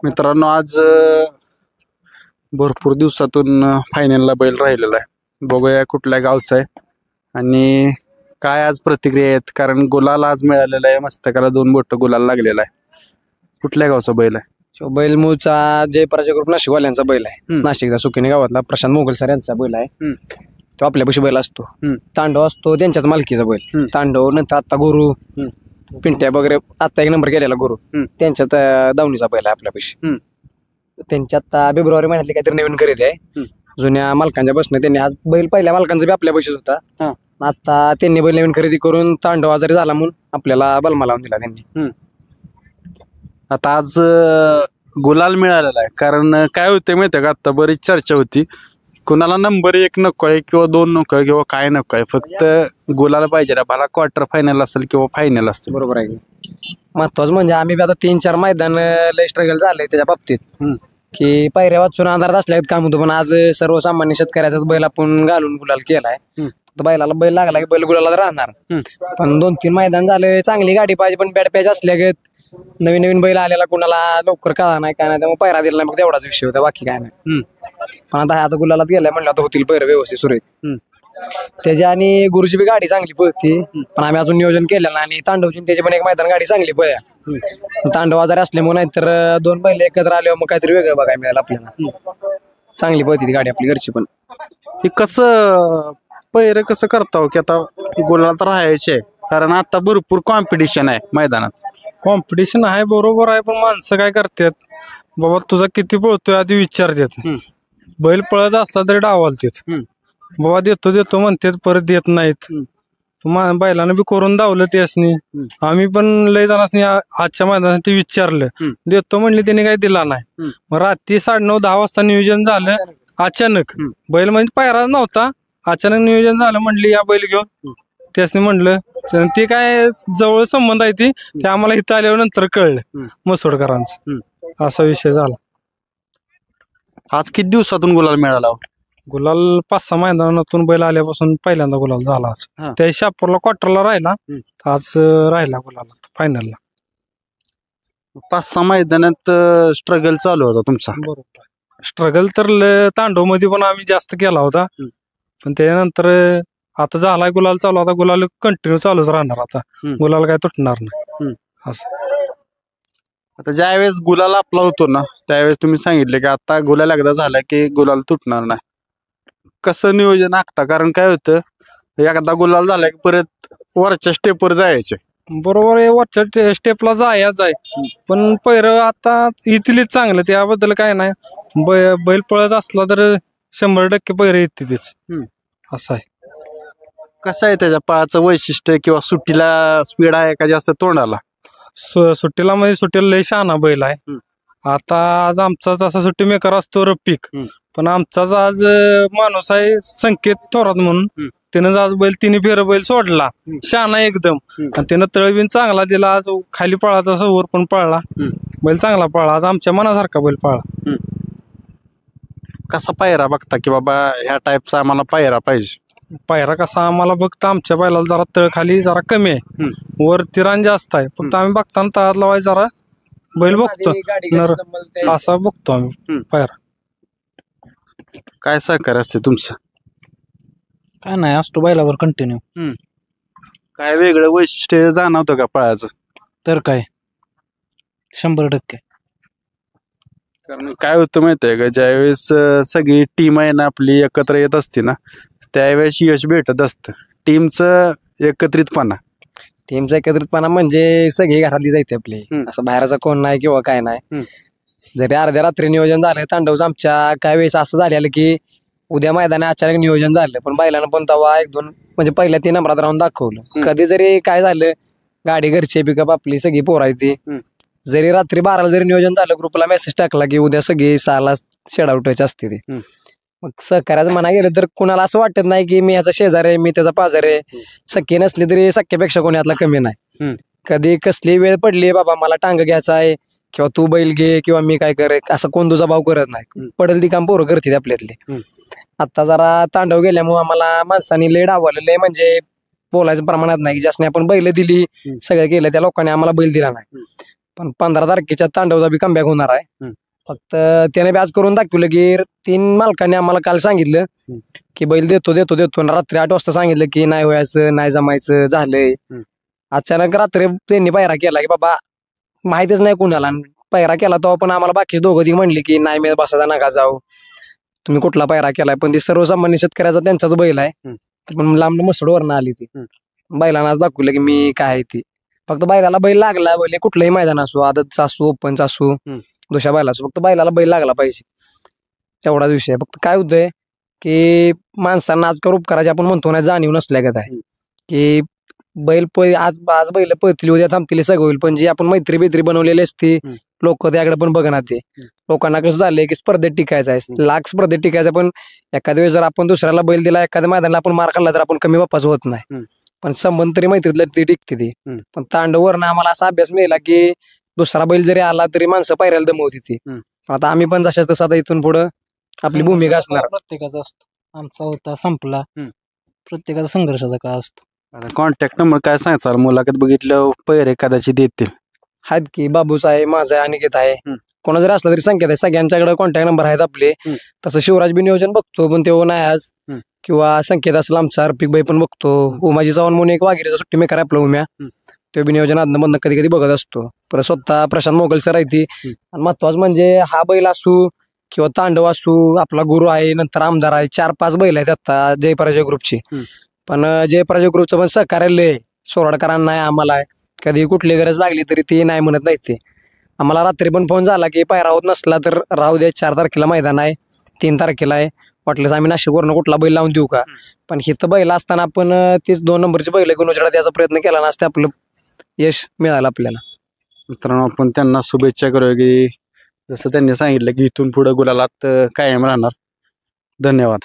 मित्रांनो आज भरपूर दिवसातून फायनलला बैल राहिलेला आहे. बघूया कुठल्या गावचा आहे आणि काय आज प्रतिक्रिया आहेत, कारण गुलाल आज मिळालेला आहे. मस्तकाला 2 बोट गुलाल लागलेला आहे. कुठल्या गावचा बैल आहे? बैल मूळचा जयपराजय ग्रुप नाशिकवाल्यांचा बैल आहे. नाशिकचा सुकिनी गावातला प्रशांत मोगल सर यांचा बैल आहे. तो आपल्यापाशी बैल असतो. तांडव असतो त्यांच्याच मालकीचा बैल. तांडव नंतर आता गुरु पिंट्या वगैरे आता 1 नंबर केलेला गुरु त्यांच्यात दावणीचा बैल आहे आपल्यापाशी. त्यांच्या आता फेब्रुवारी महिन्यातली काहीतरी नवीन खरेदी आहे. जुन्या मालकांच्या बसणं त्यांनी आज बैल पहिल्या मालकांचा बी आपल्यापाशीच होता. आता त्यांनी बैल नवीन खरेदी करून तांडव आजारी झाला म्हणून आपल्याला बलमा लावून दिला त्यांनी. आता आज गुलाल मिळालेला आहे, कारण काय होते माहिती का, आता बरीच चर्चा होती कुणाला नंबर 1 नको आहे किंवा 2 नको आहे किंवा काय नको आहे, फक्त गुलाल पाहिजे. भला क्वार्टर फायनल असेल किंवा फायनल असेल. बरोबर आहे. महत्वाचं म्हणजे आम्ही आता 3-4 मैदान लय स्ट्रगल झालंय त्याच्या बाबतीत की पायऱ्या वाचून अंधारात असल्या काम होतं, पण आज सर्वसामान्य शेतकऱ्याचाच बैल आपण घालून गुलाल केलाय. बैलाला बैल लागला की बैल गुलाला राहणार. पण 2-3 मैदान झाले, चांगली गाडी पाहिजे पण बॅट पॅच असल्या नवीन नवीन बैल आलेला कुणाला लवकर कळा नाही काय नाही, त्यामुळे पैरा दिला नाही. मग तेवढाच विषय होता, बाकी काय नाही. पण आता गुलालात गेलाय म्हणलं आता होतील पैर व्यवस्थित सुरेख. त्याच्या आणि गुरुची बी गाडी चांगली पळती, पण आम्ही अजून नियोजन केलेलं नाही. आणि तांडवची त्याची पण 1 मैदान गाडी चांगली पळ्या. तांडव आजारी असल्यामुळे नाहीतर 2 बैल एकत्र आल्यावर मग काहीतरी वेगळं बघायला मिळालं आपल्याला. चांगली पळती ती गाडी आपली घरची. पण हे कसं पैर कसं करता की आता गुलाल तर राहायचे, कारण आता भरपूर कॉम्पिटिशन आहे मैदानात. कॉम्पिटिशन आहे बरोबर आहे, पण माणसं काय करतात बाबा तुझा किती पळतोय आधी विचारतात. बैल पळत असला तरी डावालतात बाबा, देतो देतो म्हणतात परत देत नाहीत. बैलानं बी करून दावलं त्यासनी. आम्ही पण लय जणांनी आजच्या मैदानासाठी विचारलं, देतो म्हणले त्यांनी काही दिला नाही. मग रात्री 9:30-10 वाजता नियोजन झालं अचानक. बैल म्हणजे पायरा नव्हता, अचानक नियोजन झालं. म्हणले या बैल घेऊन, त्यासनी म्हणलं ते काय जवळ संबंध आहे ते आम्हाला इथं आल्यावर नंतर कळलं मसोडकरांचं. असा विषय झाला. आज किती दिवसातून गुलाल मिळाला? गुलाल 5-6 मैदानातून बैल आल्यापासून पहिल्यांदा गुलाल झाला आज. त्या शापूरला क्वार्टरला राहिला, आज राहिला गुलाला फायनलला. 5-6 मैदानात स्ट्रगल चालू होता तुमचा? बरोबर. स्ट्रगल तर तांडव मध्ये पण आम्ही जास्त केला होता, पण त्यानंतर आता झालाय गुलाल चालू. आता गुलाल कंटिन्यू चालूच राहणार. आता गुलाल काय तुटणार नाही असं. आता ज्यावेळेस गुलाल आपला होतो ना, त्यावेळेस तुम्ही सांगितले की आता गुलाल एकदा झाला की गुलाल तुटणार नाही. कसं नियोजन आखता? कारण काय होतं, एकदा गुलाल झाला की परत वरच्या स्टेपवर जायचे. बरोबर आहे, वरच्या स्टेपला जायच आहे. पण पैर आता इथलीच चांगलं, त्याबद्दल काय नाही. बैल पळत असला तर 100% पैर येतेच असं आहे. कसं आहे त्याच्या पळाचं वैशिष्ट्य, किंवा सुट्टीला स्पीड आहे का जास्त तोंडाला? सुट्टीला म्हणजे सुट्टीला लय शहाणा बैल आहे. आता आज आमचाच असा सुट्टी मेकर असतो रफिक, पण आमचाच आज माणूस आहे संकेत थोरात म्हणून. त्यानं आज बैल 3 फेर बैल सोडला, शहाणा एकदम. आणि त्यानं तळबीन चांगला दिला. आज खाली पळा तसा वर पण पळला, बैल चांगला पळला. आज आमच्या मनासारखा बैल पळला. कसा पायरा बघता की बाबा ह्या टाईपचा आम्हाला पायरा पाहिजे? पायरा कसा आम्हाला बघता, आमच्या बैलाला जरा तळ खाली जरा कमी आहे, वर तिराण जास्त आहे. फक्त आम्ही बघताना तळात लावायचं जरा बैल बघतो असा बघतो आम्ही पायरा. काय सहकार्य असते तुमचं? काय नाही, असतो बैलावर कंटिन्यू. काय वेगळं वैशिष्ट्य जाणवतं का पळाचं? तर काय 100%. कारण काय होतं माहितीये का, ज्यावेळेस सगळी टीम आहे ना आपली एकत्र येत असते ना, त्यावेळेस यश भेटत असतं. टीमचं एकत्रितपणा म्हणजे सगळी घरातली जायते आपली, असं बाहेरचा कोण नाही किंवा काय नाही. जरी अर्ध्या रात्री नियोजन झालं तांडवचं आमच्या, काय वेळेस असं झालेलं की उद्या मैदानी अचानक नियोजन झालं, पण बैलानं पण तवा 1-2 म्हणजे पहिल्या 3 नंबरात राहून दाखवलं. कधी जरी काय झालं, गाडी घरची पिकअप आपली सगळी पोरायची, जरी रात्री 12ला जरी नियोजन झालं, ग्रुपला मेसेज टाकला की उद्या सगळी 6ला शेडा उठायची असते ते. मग सहकार्याचं म्हणा गेलं तर कुणाला असं वाटत नाही की मी ह्याचा शेजार आहे, मी त्याचा पाजार आहे. सख्खी नसली तरी सख्यापेक्षा कोणी यातला कमी नाही. कधी कसली वेळ पडली बाबा मला टांग घ्यायचा आहे किंवा तू बैल घे किंवा मी काय करे, असं कोण तुझा भाव करत नाही. पडेल ती काम पोरं करते आपल्यातले. आता जरा तांडव गेल्यामुळे आम्हाला माणसांनी लय डावलं, लय म्हणजे बोलायचं प्रमाणात नाही. ज्यासने आपण बैल दिली, सगळं केलं, त्या लोकांनी आम्हाला बैल दिला नाही. पण 15 तारखेच्या तांडवचा बी कमबॅक होणार आहे. फक्त त्याने बी आज करून दाखवलं की 3 मालकांनी आम्हाला काल सांगितलं की बैल देतो देतो देतो आणि रात्री 8 वाजता सांगितलं की नाही व्हायचं नाही जमायचं झालंय. अचानक रात्री त्यांनी पायरा केला की बाबा माहितीच नाही कुणाला आणि पायरा केला तेव्हा पण आम्हाला बाकी दोघं ती म्हणली की नाही मी बसायचा नका जाऊ तुम्ही कुठला पायरा केलाय पण ती सर्वसामान्य शेतकऱ्याचा त्यांचाच बैल आहे. पण लांब मसडवरनं आली ती बैलांना आज दाखवलं की मी काय आहे ती. फक्त बैलाला बैल लागला बैल कुठलंही मैदान असो आदतचा असो ओपनचा असो दुसऱ्या बैला असो फक्त बैलाला बैल लागला पाहिजे एवढाच विषय. फक्त काय होतंय की माणसांना आजकाल उपकाराची आपण म्हणतो ना जाणीव नसल्यागत आहे की बैल आज आज बैल पळतील उद्या थांबतील सगळं होईल पण जी आपण मैत्री बेत्री बनवलेली असते लोक त्याकडे पण बघणार ते. लोकांना कसं झालंय की स्पर्धेत टिकायचं आहे लाख स्पर्धेत टिकायचं पण एखाद्या वेळेस जर आपण दुसऱ्याला बैल दिला एखाद्या मैदानाला आपण मार खाल्ला तर आपण कमी बापाचं होत नाही पण संबंध तरी मैत्रीतलं ती टिकते ती. पण तांडवरनं आम्हाला असा अभ्यास मिळाला की दुसरा बैल जरी आला तरी माणसं पायऱ्याला दमवती ती. आता आम्ही पण जशाच तसं आता इथून पुढं आपली भूमिका असणार. प्रत्येकाचा असतो आमचा होता संपला प्रत्येकाचा संघर्षाचा काळ असतो. कॉन्टॅक्ट नंबर काय सांगाल मुलाखत बघितलं पैरे कदाचित देतील आहेत की बाबूच आहे माझा आहे अनिकेत आहे कोणा जरी असला तरी संकेत आहे सगळ्यांच्याकडे कॉन्टॅक्ट नंबर आहेत आपले. तसं शिवराज बी नियोजन बघतो पण तेव्हा नाही आज किंवा संकेत असेल आमचा अर्पिक बाई पण बघतो. उमाजी चव्हाण म्हणून एक वाघिरीचा सुट्टी मेकर आहे आपला उम्या ते बी नियोजन आदन बंद कधी कधी बघत असतो. परत स्वतः प्रशांत मोगल सर आहे ती आणि महत्वाचं म्हणजे हा बैल असू किंवा तांडव असू आपला गुरु आहे नंतर आमदार आहे 4-5 बैल आहेत आता जयपराजय ग्रुपची. पण जयपराजय ग्रुपचं पण सहकार्य लय सोराडकरांना आहे आम्हाला आहे कधी कुठली गरज लागली तरी ती नाही म्हणत नाही ते. आम्हाला रात्री पण फोन झाला की पायरा होत नसला तर राहू दे 4 तारखेला मैदान आहे 3 तारखेला आहे वाटल्यास आम्ही नाशिकवरनं कुठला बैल लावून देऊ का. पण हिथं बैल असताना आपण तीच 2 नंबरची बैल घेऊन उजेडात याचा प्रयत्न केला नसते आपलं यश मिळालं आपल्याला. मित्रांनो आपण त्यांना शुभेच्छा करूया की जसं त्यांनी सांगितलं की इथून पुढे गुलालात कायम राहणार. धन्यवाद.